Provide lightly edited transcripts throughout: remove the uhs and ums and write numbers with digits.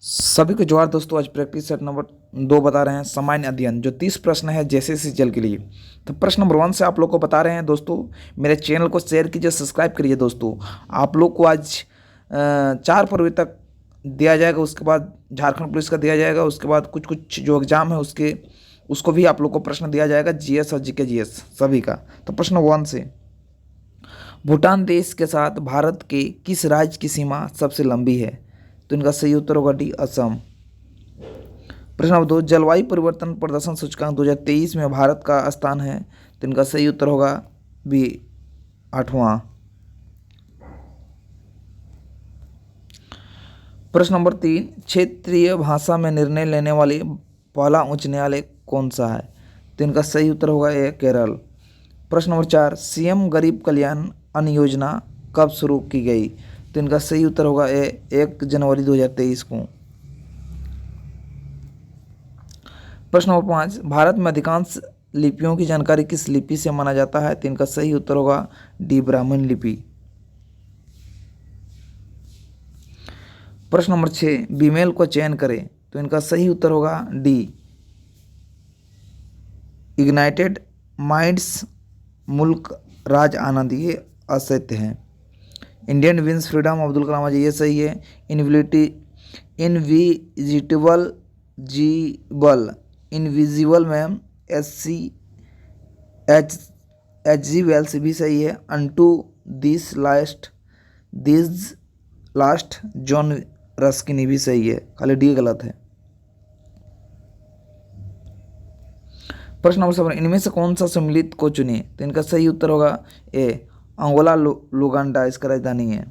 सभी को जोहार दोस्तों। आज प्रैक्टिस सेट नंबर 2 बता रहे हैं सामान्य अध्ययन, जो 30 प्रश्न है जैसे जल के लिए। तो प्रश्न नंबर 1 से आप लोग को बता रहे हैं दोस्तों। मेरे चैनल को शेयर कीजिए, सब्सक्राइब करिए दोस्तों। आप लोग को आज 4 फरवरी तक दिया जाएगा, उसके बाद झारखंड पुलिस का दिया जाएगा, उसके बाद कुछ कुछ जो एग्जाम है उसको भी आप लोग को प्रश्न दिया जाएगा, जीएस और जीके जीएस सभी का। तो प्रश्न 1 से, भूटान देश के साथ भारत के किस राज्य की सीमा सबसे लंबी है? तो इनका सही उत्तर होगा डी, असम। प्रश्न नंबर 2, जलवायु परिवर्तन प्रदर्शन सूचकांक 2023 में भारत का स्थान है? तो इनका सही उत्तर होगा बी, 8वां। प्रश्न नंबर 3, क्षेत्रीय भाषा में निर्णय लेने वाली पहला उच्च न्यायालय कौन सा है? तो इनका सही उत्तर होगा ए, केरल। प्रश्न नंबर 4, सीएम गरीब कल्याण अन्न योजना कब शुरू की गई? तो इनका सही उत्तर होगा ए, 1 जनवरी 2023 को। प्रश्न नंबर 5, भारत में अधिकांश लिपियों की जानकारी किस लिपि से माना जाता है? तो इनका सही उत्तर होगा डी, ब्राह्मण लिपि। प्रश्न नंबर 6, बीमेल को चयन करें। तो इनका सही उत्तर होगा डी, इग्नाइटेड माइंड्स मुल्क राज आनंद, ये असत्य है। Indian wins freedom Abdul Kalam Azad, ये सही है। इनविजिबल मैम HG वेल्स भी सही है। Unto this last John Ruskin भी सही है, खाली डी गलत है। प्रश्न नंबर 7, इनमें से कौन सा सम्मिलित को चुने? तो इनका सही उत्तर होगा ए, अंगोला लुगांडा इसका राजधानी है।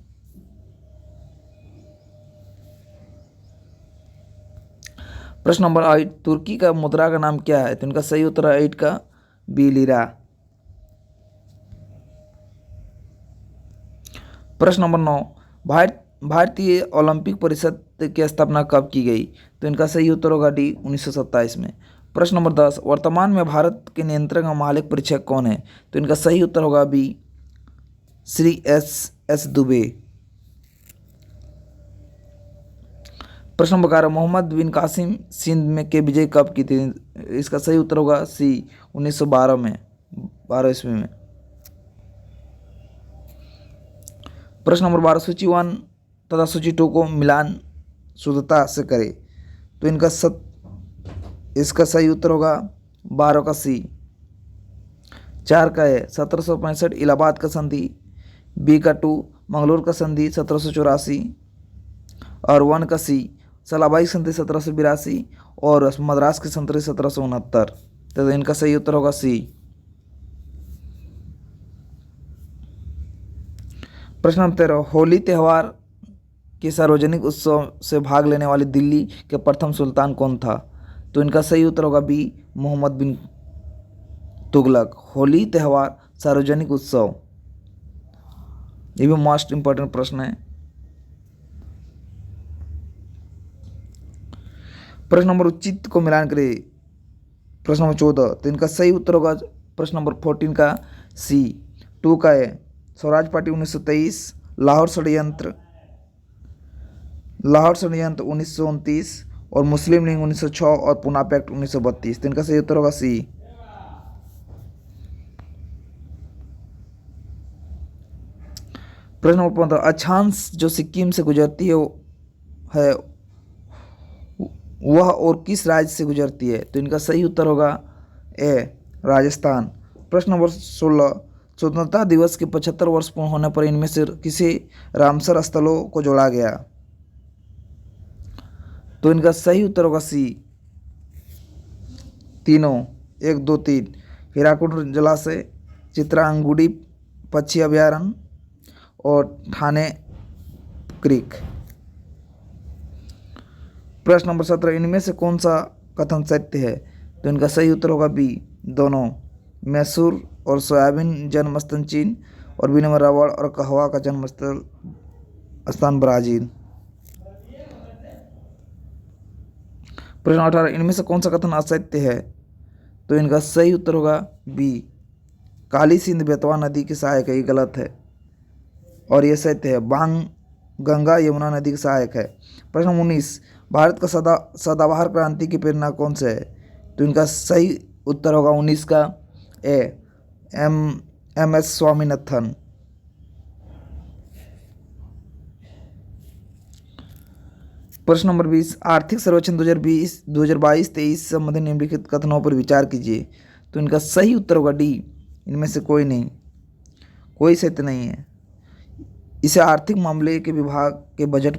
प्रश्न नंबर 8, तुर्की का मुद्रा का नाम क्या है? तो इनका सही उत्तर है 8 का बी, लीरा। प्रश्न नंबर 9, भारतीय ओलंपिक परिषद की स्थापना कब की गई? तो इनका सही उत्तर होगा डी, 1927 में। प्रश्न नंबर 10, वर्तमान में भारत के नियंत्रक और मालिक परीक्षक कौन है? तो इनका सही उत्तर होगा बी, श्री एस दुबे। प्रश्न नंबर 11, मोहम्मद बिन कासिम सिंध में के विजय कब की थी? इसका सही उत्तर होगा सी, 1912 में, 12 ईस्वी में। प्रश्न नंबर 12, सूची 1 तथा सूची 2 को मिलान शुद्धता से करे। तो इसका सही उत्तर होगा 12 का सी। 4 का है 1765 इलाहाबाद का संधि, बी का 2 मंगलोर का संधि 1784, और 1 का सी सलाबाई संधि 1782, और मद्रास की संधि 1769। तो इनका सही उत्तर होगा सी। प्रश्न नंबर 13, होली त्यौहार के सार्वजनिक उत्सव से भाग लेने वाली दिल्ली के प्रथम सुल्तान कौन था? तो इनका सही उत्तर होगा बी, मोहम्मद बिन तुगलक। होली त्यौहार सार्वजनिक उत्सव, ये भी मोस्ट इंपॉर्टेंट प्रश्न है। प्रश्न नंबर उचित को मिलान करें। प्रश्न नंबर 14, तो इनका सही उत्तर होगा प्रश्न नंबर 14 का सी। 2 का है स्वराज पार्टी 1923, लाहौर षड्यंत्र 1929, और मुस्लिम लीग 1906, और पूना पैक्ट 1932। तो इनका सही उत्तर होगा सी। प्रश्न नंबर 15, अक्षांश जो सिक्किम से गुजरती है वह और किस राज्य से गुजरती है? तो इनका सही उत्तर होगा ए, राजस्थान। प्रश्न नंबर 16, स्वतंत्रता दिवस के 75 वर्ष पूर्ण होने पर इनमें से किसी रामसर स्थलों को जोड़ा गया? तो इनका सही उत्तर होगा सी, तीनों, 1, 2, 3, हीराकुंड जलाशय, चित्रांगुड़ी पक्षी अभयारण्य, और ठाणे क्रीक। प्रश्न नंबर 17, इनमें से कौन सा कथन सत्य है? तो इनका सही उत्तर होगा बी, दोनों। मैसूर और सोयाबीन जन्मस्थान चीन, और विनिमय रबड़ और कहवा का जन्म स्थान ब्राजील। प्रश्न 18, इनमें से कौन सा कथन असत्य है? तो इनका सही उत्तर होगा बी, काली सिंध बेतवा नदी की सहायक है, ये गलत है, और ये सत्य है। बांग गंगा यमुना नदी का सहायक है। प्रश्न 19, भारत का सदाबहार क्रांति की प्रेरणा कौन से है? तो इनका सही उत्तर होगा 19 का ए एम एस स्वामीनाथन। प्रश्न नंबर 20, आर्थिक सर्वेक्षण 2022-23 संबंधी निम्नलिखित कथनों पर विचार कीजिए। तो इनका सही उत्तर होगा डी, इनमें से कोई नहीं, कोई सत्य नहीं है। इसे आर्थिक मामले के विभाग के बजट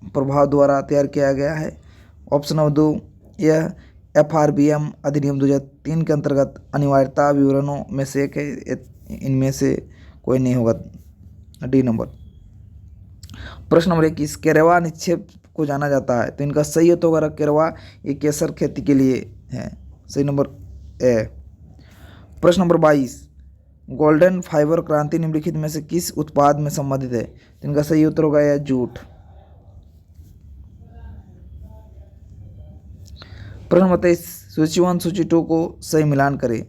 प्रभाव द्वारा तैयार किया गया है। ऑप्शन नंबर 2, यह FRBM अधिनियम 2003 के अंतर्गत अनिवार्यता विवरणों में से एक है, इनमें से कोई नहीं होगा, डी नंबर। प्रश्न नंबर 21, केरवा निक्षेप को जाना जाता है। तो इनका सही उत्तर होगा केरवा, ये केसर खेती के लिए है, सही नंबर ए। प्रश्न नंबर 22, गोल्डन फाइबर क्रांति निम्नलिखित में से किस उत्पाद में संबंधित है? तो इनका सही उत्तर होगा यह जूट। प्रश्न नंबर 23, सूची 1 सूची 2 को सही मिलान करें।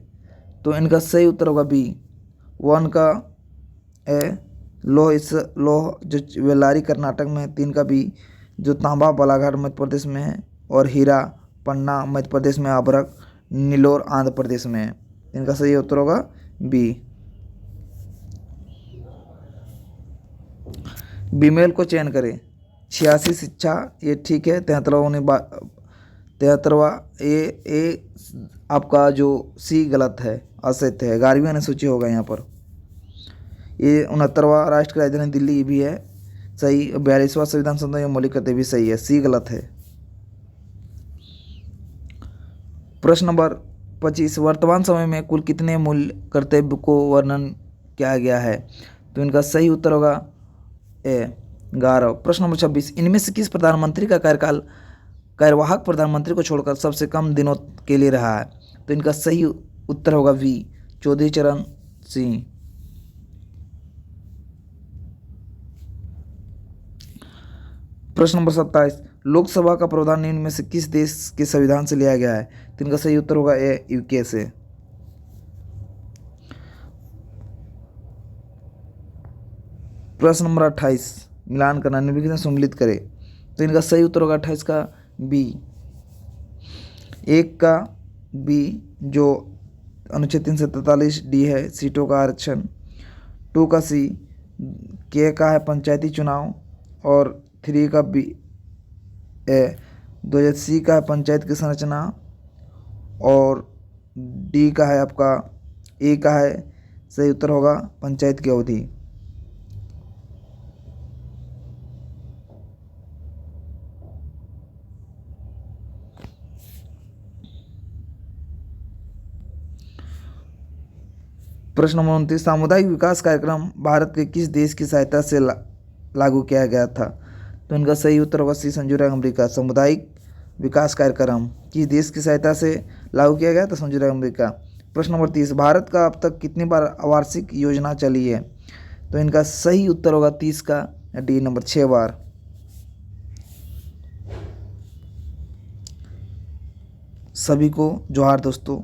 तो इनका सही उत्तर होगा बी, 1 का ए लोह जो वेल्लारी कर्नाटक में है, 3 का बी जो तांबा बालाघाट मध्य प्रदेश में है, और हीरा पन्ना मध्य प्रदेश में, अभरक नीलोर आंध्र प्रदेश में है। इनका सही उत्तर होगा बी। बीमेल को चयन करें। 86 शिक्षा ये ठीक है। 73वां ये आपका जो सी गलत है, असत्य है, 11वीं अनुसूची होगा यहाँ पर। ये 69वां राष्ट्र की राजधानी दिल्ली भी है, सही। 42वां संविधान संशोधन मौलिक कर्तव्य भी सही है, सी गलत है। प्रश्न नंबर 25, वर्तमान समय में कुल कितने मूल्य कर्तव्य को वर्णन किया गया है? तो इनका सही उत्तर होगा ए 11। प्रश्न नंबर 26, इनमें से किस प्रधानमंत्री का कार्यकाल कार्यवाहक प्रधानमंत्री को छोड़कर सबसे कम दिनों के लिए रहा है? तो इनका सही उत्तर होगा वी, चौधरी चरण सिंह। प्रश्न नंबर 27, लोकसभा का प्रावधान निम्न में से किस देश के संविधान से लिया गया है? तो इनका सही उत्तर होगा ए, यूके से। प्रश्न नंबर 28, मिलान करना, निम्नलिखित में सम्मिलित करें। तो इनका सही उत्तर होगा 28 का बी, 1 का बी जो अनुच्छेद 343 डी है, सीटों का आरक्षण। 2 का सी, के का है पंचायती चुनाव, और 3 का बी ए 2000 सी का है पंचायत की संरचना, और डी का है आपका ए का है, सही उत्तर होगा पंचायत की अवधि। प्रश्न नंबर 29, सामुदायिक विकास कार्यक्रम भारत के किस देश की सहायता से लागू किया गया था? तो इनका सही उत्तर होगा सी, संयुक्त राज्य अमेरिका। सामुदायिक विकास कार्यक्रम किस देश की सहायता से लागू किया गया था? संयुक्त राज्य अमेरिका। प्रश्न नंबर 30, भारत का अब तक कितनी बार वार्षिक योजना चली है? तो इनका सही उत्तर होगा 30 का डी नंबर, 6 बार। सभी को जोहार दोस्तों।